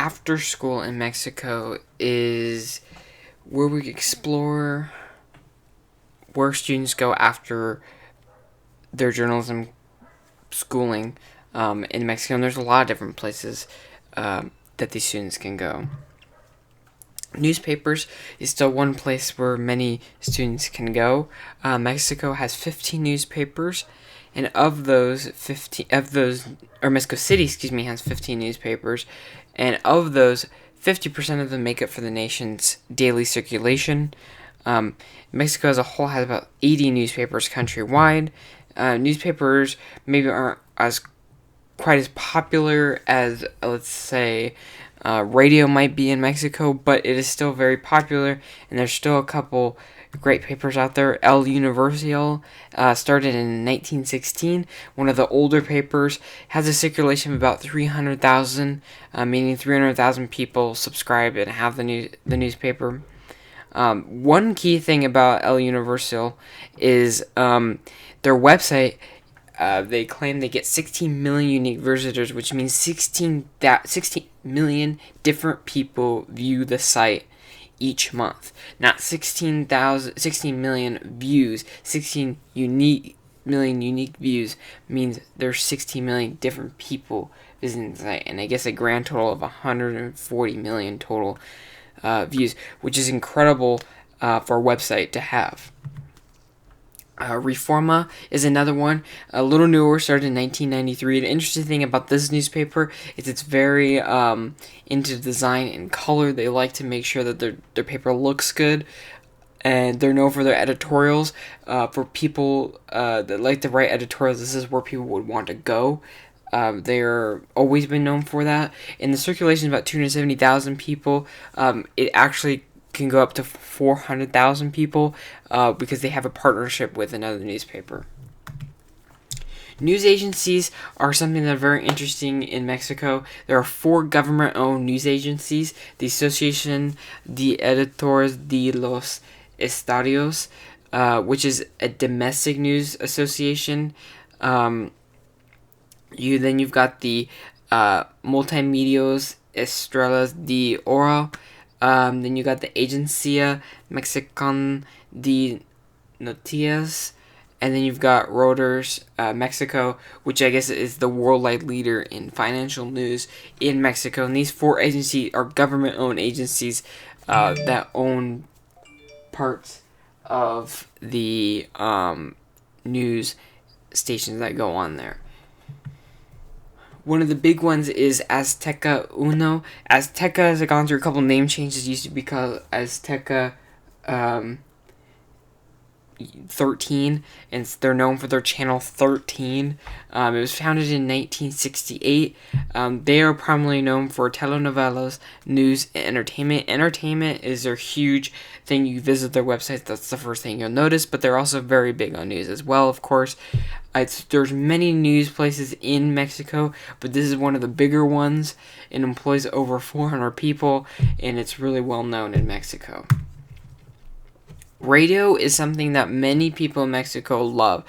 after school in Mexico is where we explore where students go after their journalism schooling in Mexico. And there's a lot of different places that these students can go. Newspapers is still one place where many students can go. Mexico has 15 newspapers, and of those, Mexico City, has 15 newspapers, and of those, 50% of them make up for the nation's daily circulation. Mexico as a whole has about 80 newspapers countrywide. Newspapers maybe aren't quite as popular as, let's say, radio might be in Mexico, but it is still very popular, and there's still a couple great papers out there. El Universal started in 1916. One of the older papers, has a circulation of about 300,000, meaning 300,000 people subscribe and have the newspaper. One key thing about El Universal is their website. They claim they get 16 million unique visitors, which means 16 million different people view the site each month. Not 16 million views. 16 million unique views means there's 16 million different people visiting the site, and I guess a grand total of 140 million total views, which is incredible for a website to have. Reforma is another one, a little newer, started in 1993. The interesting thing about this newspaper is it's very into design and color. They like to make sure that their paper looks good, and they're known for their editorials. For people that like to write editorials, this is where people would want to go. They're always been known for that. And the circulation is about 270,000 people. It actually can go up to 400,000 people because they have a partnership with another newspaper. News agencies are something that are very interesting in Mexico. There are 4 government-owned news agencies: the Asociación de Editores de los Estadios, which is a domestic news association. You've got the Multimedios Estrellas de Oro. Then you got the Agencia Mexican de Noticias, and then you've got Reuters Mexico, which I guess is the worldwide leader in financial news in Mexico. And these 4 agencies are government-owned agencies that own parts of the news stations that go on there. One of the big ones is Azteca Uno. Azteca has gone through a couple name changes. It used to be called Azteca 13, and they're known for their channel 13. It was founded in 1968. They are primarily known for telenovelas, news, and entertainment. Entertainment is their huge thing. You visit their website, that's the first thing you'll notice, but they're also very big on news as well, of course. There's many news places in Mexico, but this is one of the bigger ones. It employs over 400 people, and it's really well known in Mexico. Radio is something that many people in Mexico love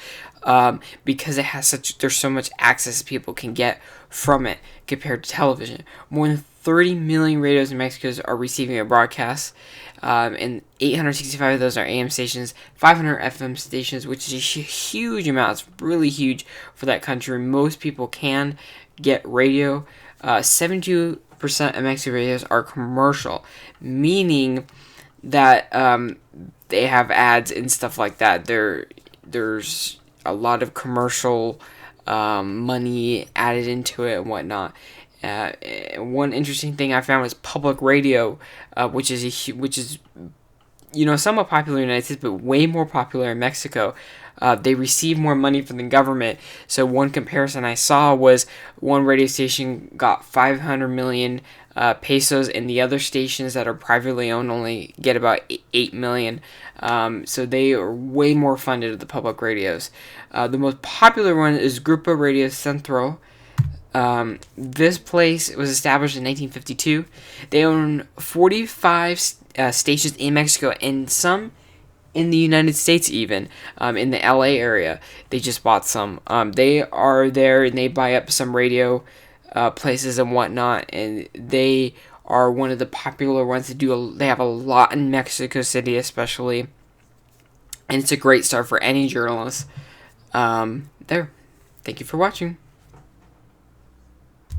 because there's so much access people can get from it compared to television. More than 30 million radios in Mexico are receiving a broadcast, and 865 of those are AM stations, 500 FM stations, which is a huge amount. It's really huge for that country. Most people can get radio. 72% of Mexican radios are commercial, meaning that they have ads and stuff like that. There's a lot of commercial money added into it and whatnot. One interesting thing I found was public radio, which is somewhat popular in the United States, but way more popular in Mexico. They receive more money from the government. So one comparison I saw was one radio station got 500 million pesos, and the other stations that are privately owned only get about 8 million. So they are way more funded at the public radios. The most popular one is Grupo Radio Centro. This place was established in 1952. They own 45 stations in Mexico, and some in the United States even, in the LA area. They just bought some. They are there, and they buy up some radio places and whatnot, and they are one of the popular ones. They have a lot in Mexico City, especially, and it's a great start for any journalist. There. Thank you for watching.